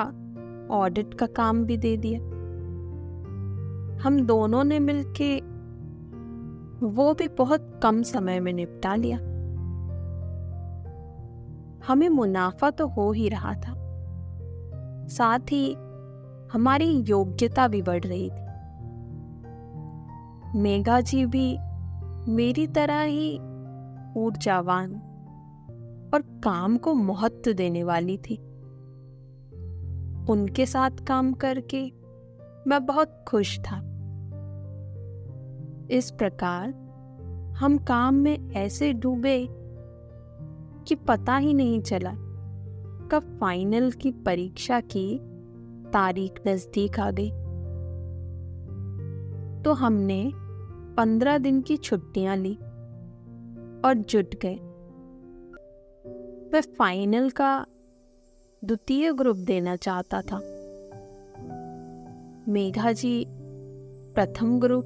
ऑडिट का काम भी दे दिया। हम दोनों ने मिलके वो भी बहुत कम समय में निपटा लिया। हमें मुनाफा तो हो ही रहा था, साथ ही हमारी योग्यता भी बढ़ रही थी। मेघा जी भी मेरी तरह ही ऊर्जावान और काम को महत्व देने वाली थी। उनके साथ काम करके मैं बहुत खुश था। इस प्रकार हम काम में ऐसे डूबे कि पता ही नहीं चला कब फाइनल की परीक्षा की तारीख नजदीक आ गई। तो हमने 15 दिन की छुट्टियां ली और जुट गए। मैं फाइनल का द्वितीय ग्रुप देना चाहता था, मेघा जी प्रथम ग्रुप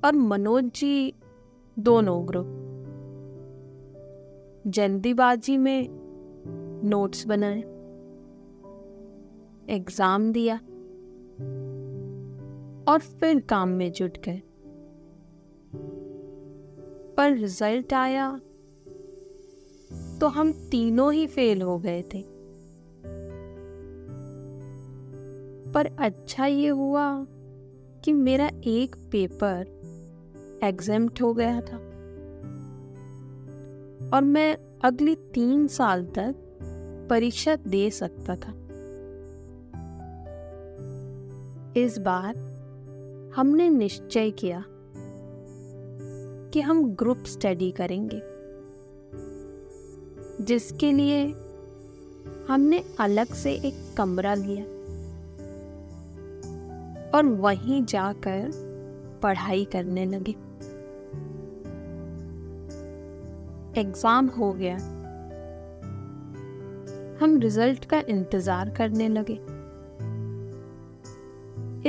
और मनोज जी दोनों ग्रुप। जल्दीबाजी में नोट्स बनाए, एग्जाम दिया और फिर काम में जुट गए। पर रिजल्ट आया तो हम तीनों ही फेल हो गए थे। पर अच्छा ये हुआ कि मेरा एक पेपर एग्जेम्प्ट हो गया था और मैं अगली 3 साल तक परीक्षा दे सकता था। इस बार हमने निश्चय किया कि हम ग्रुप स्टडी करेंगे, जिसके लिए हमने अलग से एक कमरा लिया और वहीं जाकर पढ़ाई करने लगे। एग्जाम हो गया, हम रिजल्ट का इंतजार करने लगे।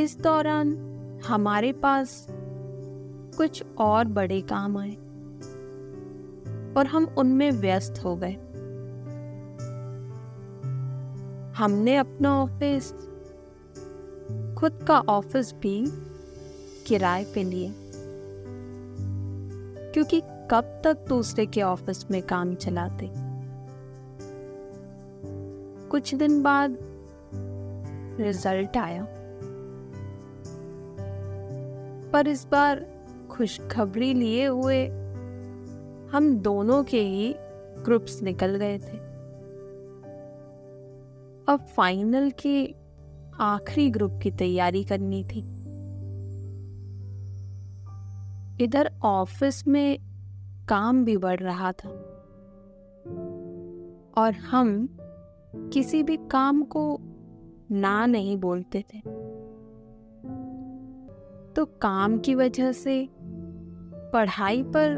इस दौरान हमारे पास कुछ और बड़े काम आए और हम उनमें व्यस्त हो गए। हमने अपना ऑफिस, खुद का ऑफिस भी किराए पे लिए, क्योंकि कब तक दूसरे के ऑफिस में काम चलाते। कुछ दिन बाद रिजल्ट आया, पर इस बार खुशखबरी लिए हुए हम दोनों के ही ग्रुप्स निकल गए थे। अब फाइनल के आखिरी ग्रुप की तैयारी करनी थी। इधर ऑफिस में काम भी बढ़ रहा था और हम किसी भी काम को ना नहीं बोलते थे। तो काम की वजह से पढ़ाई पर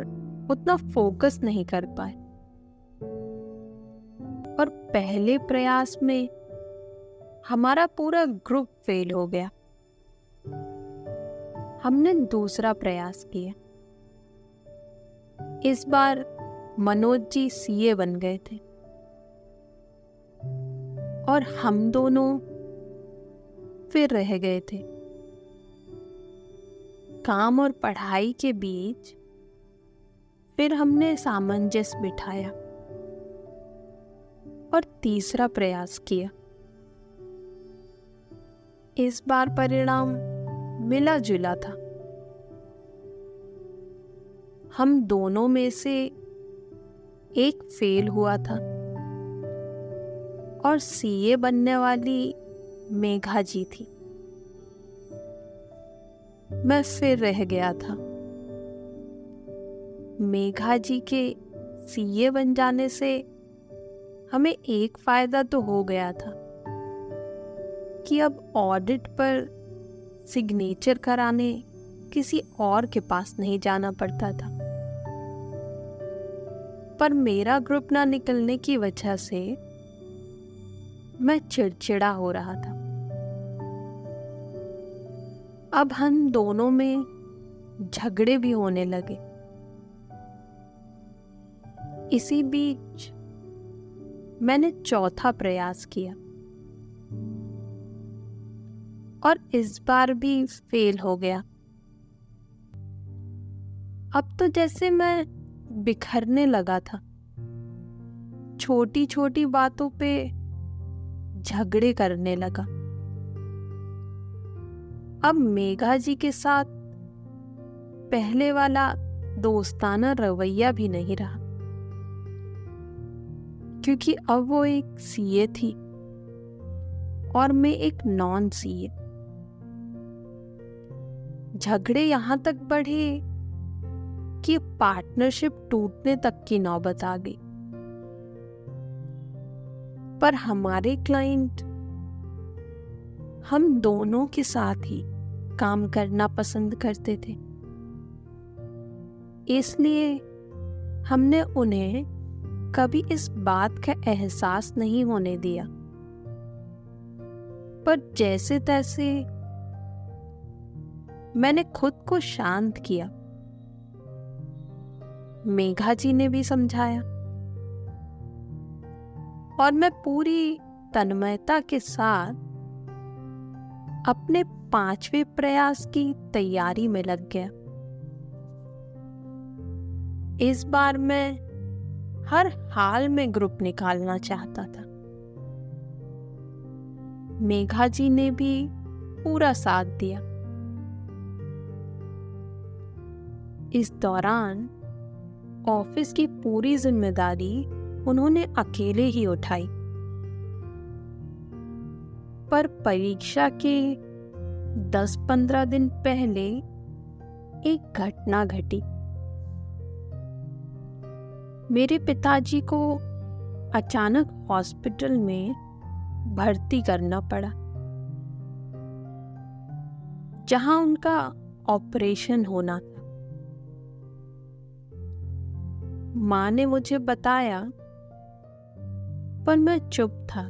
उतना फोकस नहीं कर पाए और पहले प्रयास में हमारा पूरा ग्रुप फेल हो गया। हमने दूसरा प्रयास किया। इस बार मनोज जी सीए बन गए थे और हम दोनों फिर रह गए थे। काम और पढ़ाई के बीच फिर हमने सामंजस्य बिठाया और तीसरा प्रयास किया। इस बार परिणाम मिला जुला था। हम दोनों में से एक फेल हुआ था और सीए बनने वाली मेघा जी थी। मैं फिर रह गया था। मेघा जी के सीए बन जाने से हमें एक फायदा तो हो गया था कि अब ऑडिट पर सिग्नेचर कराने किसी और के पास नहीं जाना पड़ता था। पर मेरा ग्रुप ना निकलने की वजह से मैं चिड़चिड़ा हो रहा था। अब हम दोनों में झगड़े भी होने लगे। इसी बीच मैंने चौथा प्रयास किया और इस बार भी फेल हो गया। अब तो जैसे मैं बिखरने लगा था। छोटी छोटी बातों पे झगड़े करने लगा। अब मेघा जी के साथ पहले वाला दोस्ताना रवैया भी नहीं रहा, क्योंकि अब वो एक सीए थी और मैं एक नॉन सीए। झगड़े यहां तक बढ़े कि पार्टनरशिप टूटने तक की नौबत आ गई। पर हमारे क्लाइंट हम दोनों के साथ ही काम करना पसंद करते थे, इसलिए हमने उन्हें कभी इस बात का एहसास नहीं होने दिया। पर जैसे तैसे मैंने खुद को शांत किया। मेघा जी ने भी समझाया और मैं पूरी तन्मयता के साथ अपने 5वें प्रयास की तैयारी में लग गया। इस बार मैं हर हाल में ग्रुप निकालना चाहता था। मेघा जी ने भी पूरा साथ दिया। इस दौरान ऑफिस की पूरी जिम्मेदारी उन्होंने अकेले ही उठाई। पर परीक्षा के 10-15 दिन पहले एक घटना घटी। मेरे पिताजी को अचानक हॉस्पिटल में भर्ती करना पड़ा, जहां उनका ऑपरेशन होना था। माँ ने मुझे बताया, पर मैं चुप था।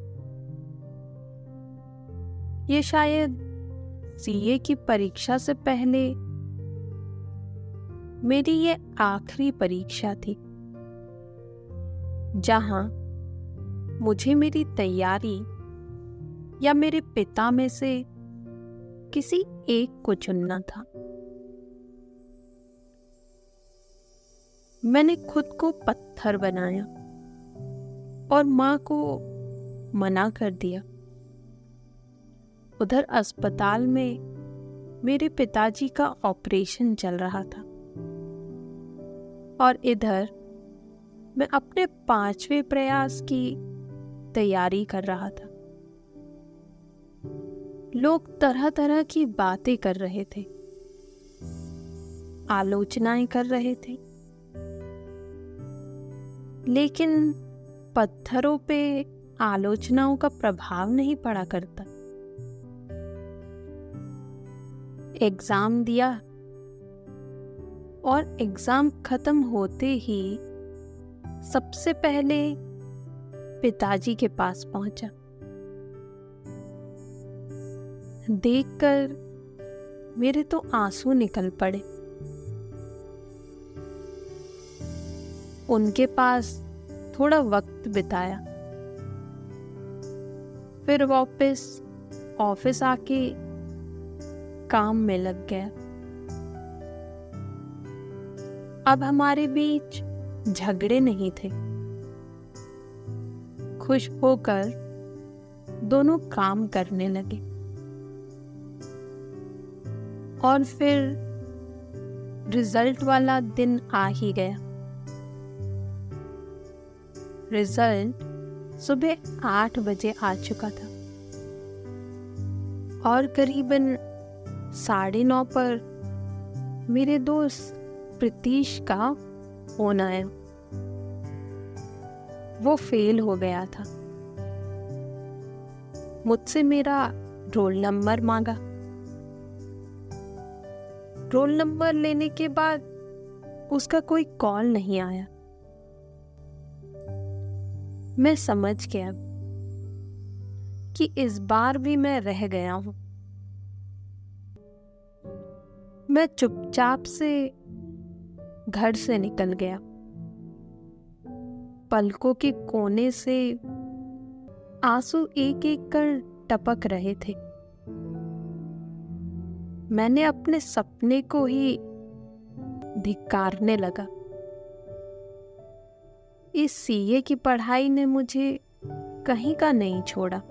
ये शायद सीए की परीक्षा से पहले मेरी ये आखिरी परीक्षा थी, जहां मुझे मेरी तैयारी या मेरे पिता में से किसी एक को चुनना था। मैंने खुद को पत्थर बनाया और माँ को मना कर दिया। उधर अस्पताल में मेरे पिताजी का ऑपरेशन चल रहा था और इधर मैं अपने 5वें प्रयास की तैयारी कर रहा था। लोग तरह तरह की बातें कर रहे थे, आलोचनाएं कर रहे थे, लेकिन पत्थरों पे आलोचनाओं का प्रभाव नहीं पड़ा करता। एग्जाम दिया और एग्जाम खत्म होते ही सबसे पहले पिताजी के पास पहुंचा। देखकर मेरे तो आंसू निकल पड़े। उनके पास थोड़ा वक्त बिताया, फिर वापस ऑफिस आके काम में लग गया। अब हमारे बीच झगड़े नहीं थे। खुश होकर दोनों काम करने लगे। और फिर रिजल्ट वाला दिन आ ही गया। रिजल्ट सुबह 8 बजे आ चुका था और करीबन 9:30 पर मेरे दोस्त प्रीतीश का फोन आया। वो फेल हो गया था। मुझसे मेरा रोल नंबर मांगा। रोल नंबर लेने के बाद उसका कोई कॉल नहीं आया। मैं समझ गया कि इस बार भी मैं रह गया हूं। मैं चुपचाप से घर से निकल गया। पलकों के कोने से आंसू एक एक कर टपक रहे थे। मैंने अपने सपने को ही धिक्कारने लगा। इस सीए की पढ़ाई ने मुझे कहीं का नहीं छोड़ा।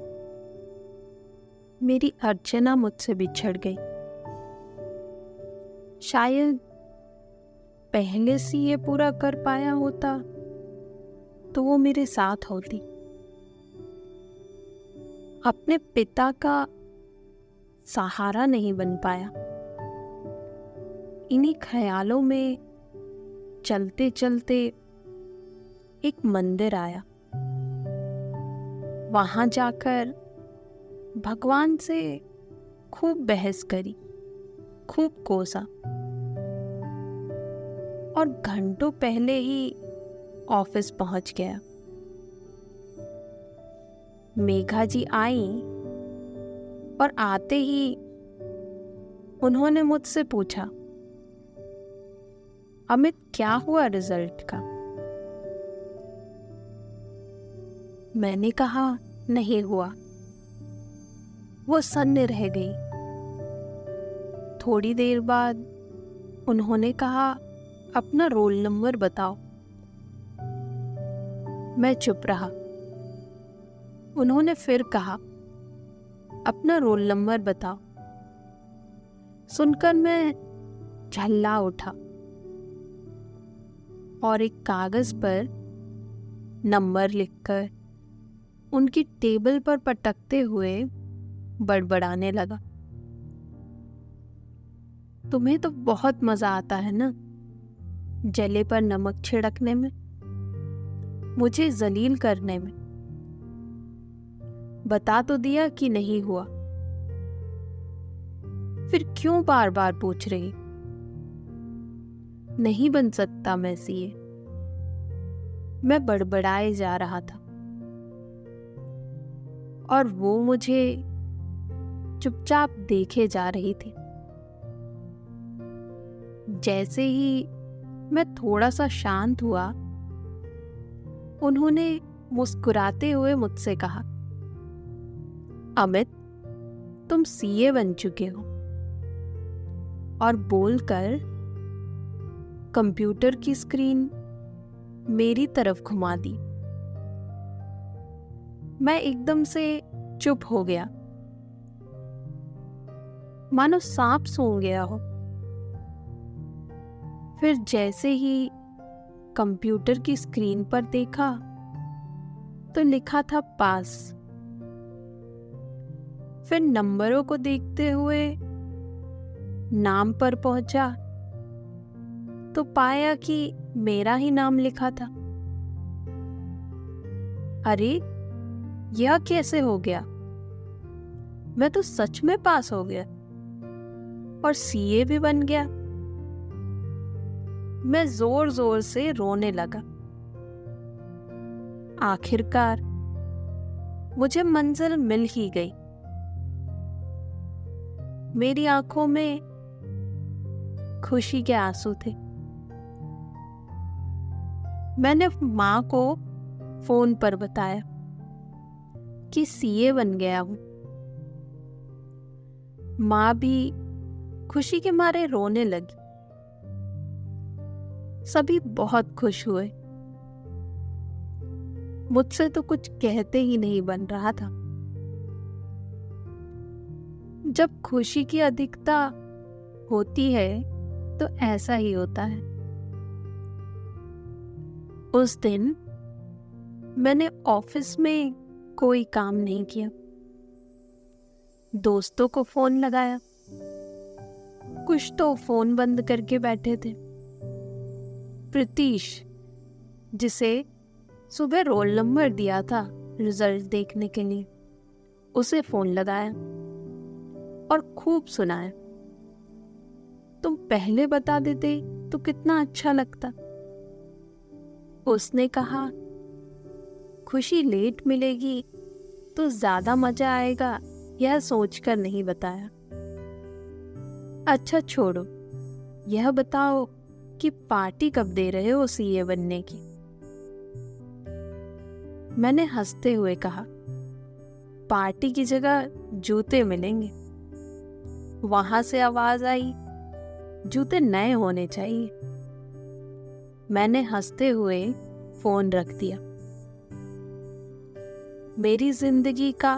मेरी अर्चना मुझसे बिछड़ गई। शायद पहले सीए पूरा कर पाया होता तो वो मेरे साथ होती। अपने पिता का सहारा नहीं बन पाया। इन्हीं ख्यालों में चलते चलते एक मंदिर आया। वहां जाकर भगवान से खूब बहस करी, खूब कोसा, और घंटों पहले ही ऑफिस पहुंच गया। मेघा जी आई और आते ही उन्होंने मुझसे पूछा, अमित क्या हुआ रिजल्ट का? मैंने कहा नहीं हुआ। वो सन्न रह गई। थोड़ी देर बाद उन्होंने कहा, अपना रोल नंबर बताओ। मैं चुप रहा। उन्होंने फिर कहा, अपना रोल नंबर बताओ। सुनकर मैं झल्ला उठा और एक कागज पर नंबर लिखकर उनकी टेबल पर पटकते हुए बड़बड़ाने लगा। तुम्हें तो बहुत मजा आता है ना जले पर नमक छिड़कने में, मुझे जलील करने में। बता तो दिया कि नहीं हुआ, फिर क्यों बार बार पूछ रही? नहीं बन सकता मैं सीए। मैं बड़बड़ाए जा रहा था और वो मुझे चुपचाप देखे जा रही थी। जैसे ही मैं थोड़ा सा शांत हुआ, उन्होंने मुस्कुराते हुए मुझसे कहा, अमित तुम सीए बन चुके हो, और बोलकर कंप्यूटर की स्क्रीन मेरी तरफ घुमा दी। मैं एकदम से चुप हो गया, मानो सांप सूंघ गया हो। फिर जैसे ही कंप्यूटर की स्क्रीन पर देखा तो लिखा था पास। फिर नंबरों को देखते हुए नाम पर पहुंचा तो पाया कि मेरा ही नाम लिखा था। अरे यह कैसे हो गया? मैं तो सच में पास हो गया और सीए भी बन गया। मैं जोर जोर से रोने लगा। आखिरकार मुझे मंजिल मिल ही गई। मेरी आंखों में खुशी के आंसू थे। मैंने मां को फोन पर बताया कि सीए बन गया हूं। मां भी खुशी के मारे रोने लगी। सभी बहुत खुश हुए। मुझसे तो कुछ कहते ही नहीं बन रहा था। जब खुशी की अधिकता होती है तो ऐसा ही होता है। उस दिन मैंने ऑफिस में कोई काम नहीं किया। दोस्तों को फोन लगाया, कुछ तो फोन बंद करके बैठे थे। प्रीतीश, जिसे सुबह रोल नंबर दिया था रिजल्ट देखने के लिए, उसे फोन लगाया और खूब सुनाया। तुम पहले बता देते तो कितना अच्छा लगता। उसने कहा, खुशी लेट मिलेगी तो ज्यादा मजा आएगा, यह सोचकर नहीं बताया। अच्छा छोड़ो, यह बताओ कि पार्टी कब दे रहे हो सीए बनने की? मैंने हंसते हुए कहा, पार्टी की जगह जूते मिलेंगे। वहां से आवाज आई, जूते नए होने चाहिए। मैंने हंसते हुए फोन रख दिया। मेरी जिंदगी का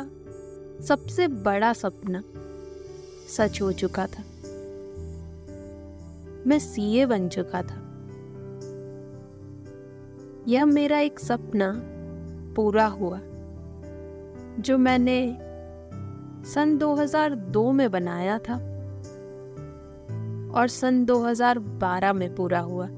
सबसे बड़ा सपना सच हो चुका था। मैं सीए बन चुका था। यह मेरा एक सपना पूरा हुआ जो मैंने सन 2002 में बनाया था और सन 2012 में पूरा हुआ।